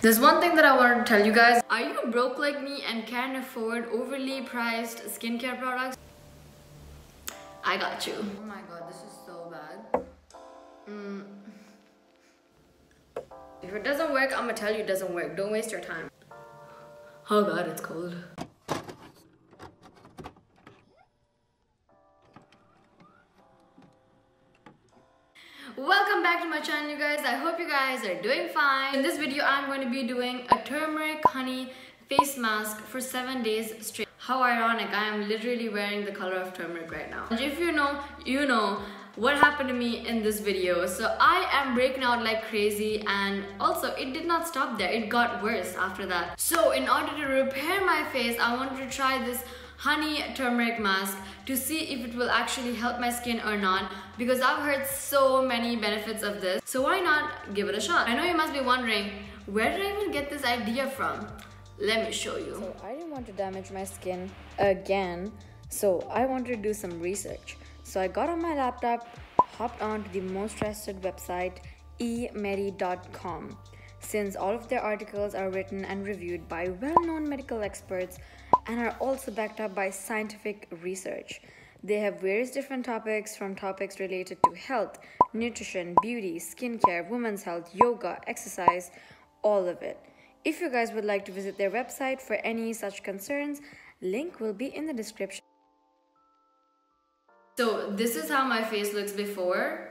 There's one thing that I wanted to tell you guys. Are you broke like me and can't afford overly priced skincare products? I got you. Oh my god, this is so bad. If it doesn't work, I'm gonna tell you it doesn't work. Don't waste your time. Oh god, it's cold. Welcome back to my channel, you guys. I hope you guys are doing fine. In this video, I'm going to be doing a turmeric honey face mask for 7 days straight. How ironic, I am literally wearing the color of turmeric right now. And if you know, you know what happened to me in this video. So I am breaking out like crazy, and also it did not stop there. It got worse after that. So in order to repair my face, I wanted to try this honey turmeric mask to see if it will actually help my skin or not, because I've heard so many benefits of this. So why not give it a shot? I know you must be wondering, where did I even get this idea from? Let me show you. So I didn't want to damage my skin again, so I wanted to do some research. So I got on my laptop, hopped onto the most trusted website, remedies.com. Since all of their articles are written and reviewed by well-known medical experts and are also backed up by scientific research. They have various different topics, from topics related to health, nutrition, beauty, skincare, women's health, yoga, exercise, all of it. If you guys would like to visit their website for any such concerns, link will be in the description. So this is how my face looks before.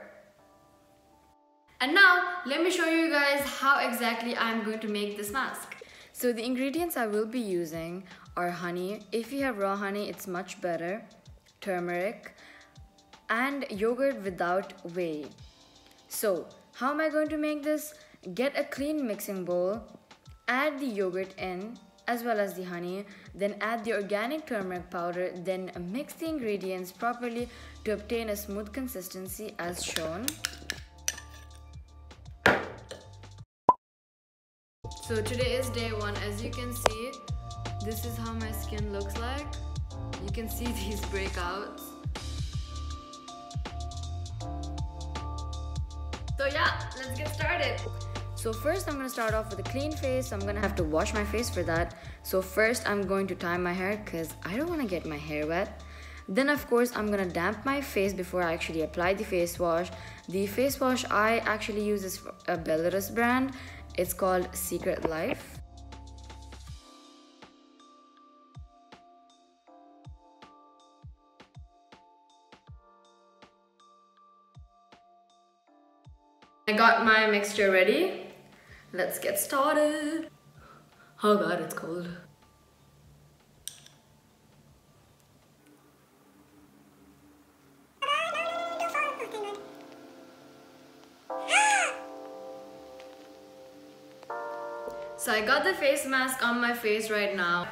And now let me show you guys how exactly I'm going to make this mask. So the ingredients I will be using are honey. If you have raw honey, it's much better. Turmeric and yogurt without whey. So how am I going to make this? Get a clean mixing bowl, add the yogurt in as well as the honey, then add the organic turmeric powder, then mix the ingredients properly to obtain a smooth consistency as shown. So today is day 1. As you can see, this is how my skin looks like. You can see these breakouts. So yeah, let's get started. So first I'm going to start off with a clean face. So I'm going to have to wash my face for that. So first I'm going to tie my hair because I don't want to get my hair wet. Then of course I'm going to damp my face before I actually apply the face wash. The face wash I actually use is a BelleGlory brand. It's called Secret Life. I got my mixture ready. Let's get started. Oh god, it's cold. So I got the face mask on my face right now.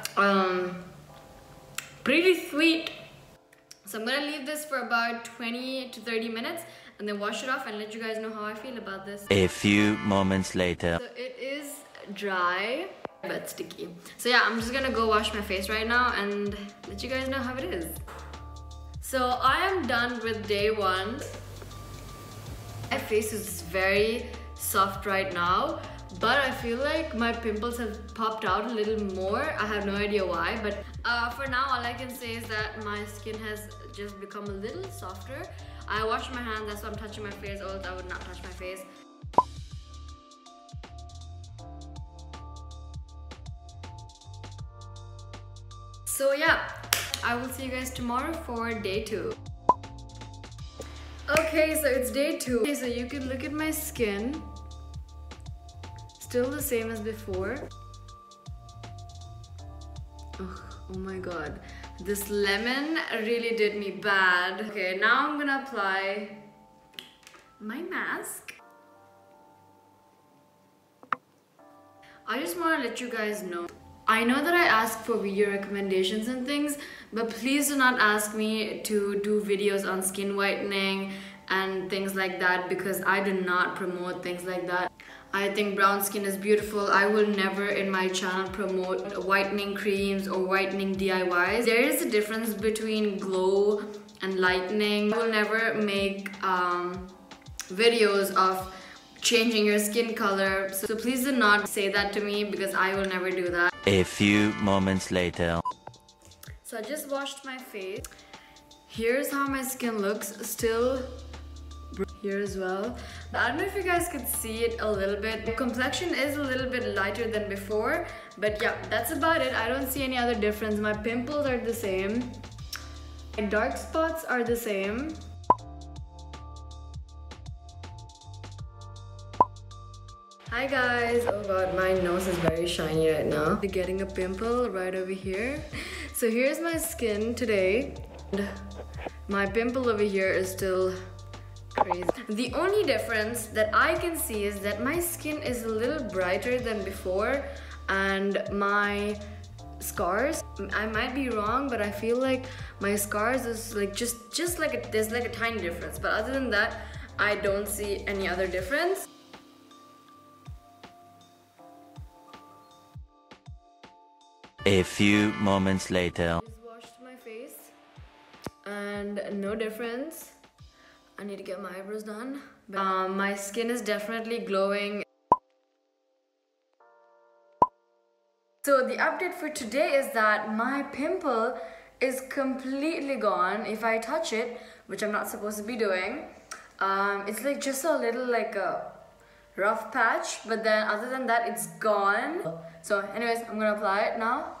Pretty sweet. So I'm gonna leave this for about 20 to 30 minutes and then wash it off and let you guys know how I feel about this. A few moments later. So it is dry but sticky. So yeah, I'm just gonna go wash my face right now and let you guys know how it is. So I am done with day 1. My face is very soft right now, but I feel like my pimples have popped out a little more. I have no idea why, but for now all I can say is that my skin has just become a little softer. I washed my hands, that's why I'm touching my face, or else I would not touch my face. So yeah, I will see you guys tomorrow for day 2. Okay, so it's day 2. Okay, so you can look at my skin. Still the same as before. Oh my god. This lemon really did me bad. Okay, now I'm gonna apply my mask. I just want to let you guys know. I know that I ask for video recommendations and things, but please do not ask me to do videos on skin whitening and things like that, because I do not promote things like that. I think brown skin is beautiful. I will never in my channel promote whitening creams or whitening DIYs. There is a difference between glow and lightening. I will never make videos of changing your skin color. So please do not say that to me because I will never do that. A few moments later. So I just washed my face. Here's how my skin looks, still here as well. I don't know if you guys could see it a little bit. The complexion is a little bit lighter than before, but yeah, that's about it. I don't see any other difference. My pimples are the same. My dark spots are the same. Hi guys! Oh god, my nose is very shiny right now. Getting a pimple right over here. So here's my skin today. My pimple over here is still crazy. The only difference that I can see is that my skin is a little brighter than before, and my scars, I might be wrong, but I feel like my scars is like just like there's like a tiny difference, but other than that I don't see any other difference. A few moments later. Just washed my face and no difference. I need to get my eyebrows done. My skin is definitely glowing. So the update for today is that my pimple is completely gone. If I touch it, which I'm not supposed to be doing, it's like just a little like a rough patch, but then other than that it's gone. So anyways, I'm gonna apply it now.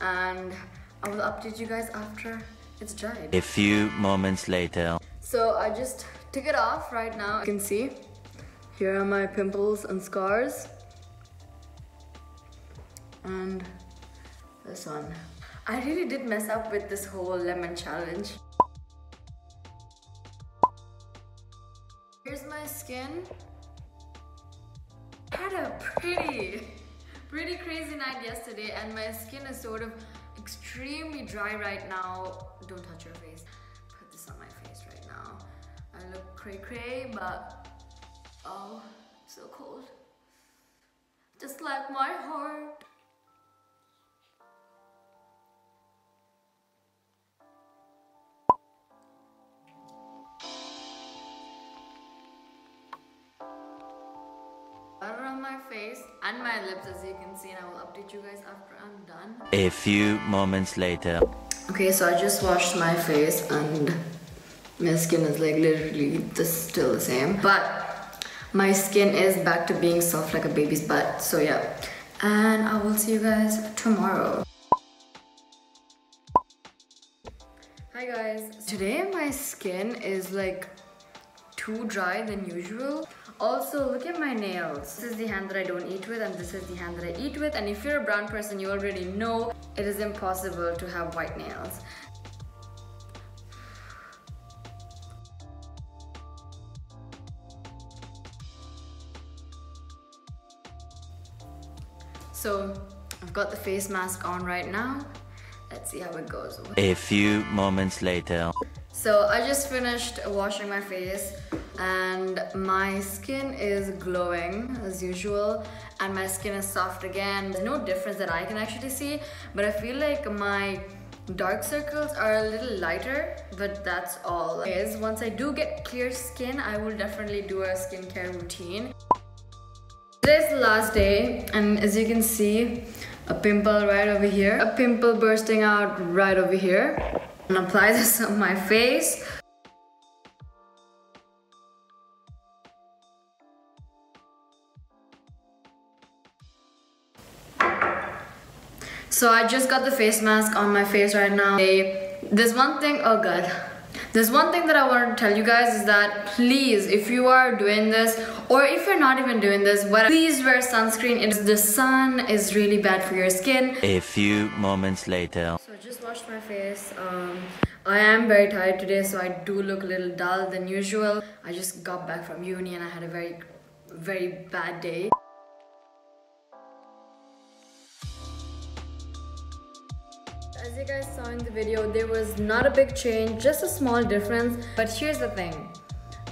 And I will update you guys after it's dried. A few moments later. So I just took it off right now. You can see here are my pimples and scars, and this one. I really did mess up with this whole lemon challenge. Here's my skin. I had a pretty crazy night yesterday, and my skin is sort of extremely dry right now. Don't touch your face. Put this on my face right now. I look cray, but oh, so cold. Just like my heart. Butter on my face and my lips, as you can see, and I will update you guys after I'm done. A few moments later. Okay, so I just washed my face and my skin is like literally just still the same, but my skin is back to being soft like a baby's butt. So yeah, and I will see you guys tomorrow. Hi guys, today my skin is like too dry than usual. Also, look at my nails. This is the hand that I don't eat with, and this is the hand that I eat with. And if you're a brown person, you already know it is impossible to have white nails. So, I've got the face mask on right now. Let's see how it goes. A few moments later. So I just finished washing my face and my skin is glowing as usual, and my skin is soft again. There's no difference that I can actually see, but I feel like my dark circles are a little lighter, but that's all. Once I do get clear skin, I will definitely do a skincare routine. Today's the last day, and as you can see, a pimple right over here, a pimple bursting out right over here. And apply this on my face. So I just got the face mask on my face right now. There's one thing, oh god. There's one thing that I want to tell you guys is that please, if you are doing this, or if you're not even doing this, please wear sunscreen. The sun is really bad for your skin. A few moments later. So I just washed my face. I am very tired today, so I do look a little dull than usual. I just got back from uni and I had a very bad day. As you guys saw in the video, there was not a big change, just a small difference. But here's the thing.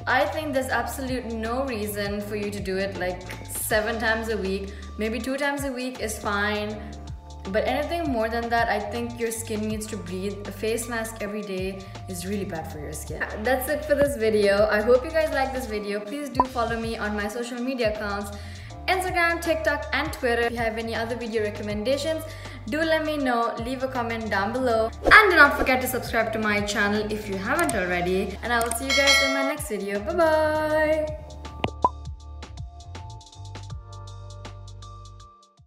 I think there's absolutely no reason for you to do it like 7 times a week. Maybe 2 times a week is fine. But anything more than that, I think your skin needs to breathe. A face mask every day is really bad for your skin. That's it for this video. I hope you guys like this video. Please do follow me on my social media accounts, Instagram, TikTok and Twitter. If you have any other video recommendations, do let me know. Leave a comment down below. And do not forget to subscribe to my channel if you haven't already. And I will see you guys in my next video. Bye bye!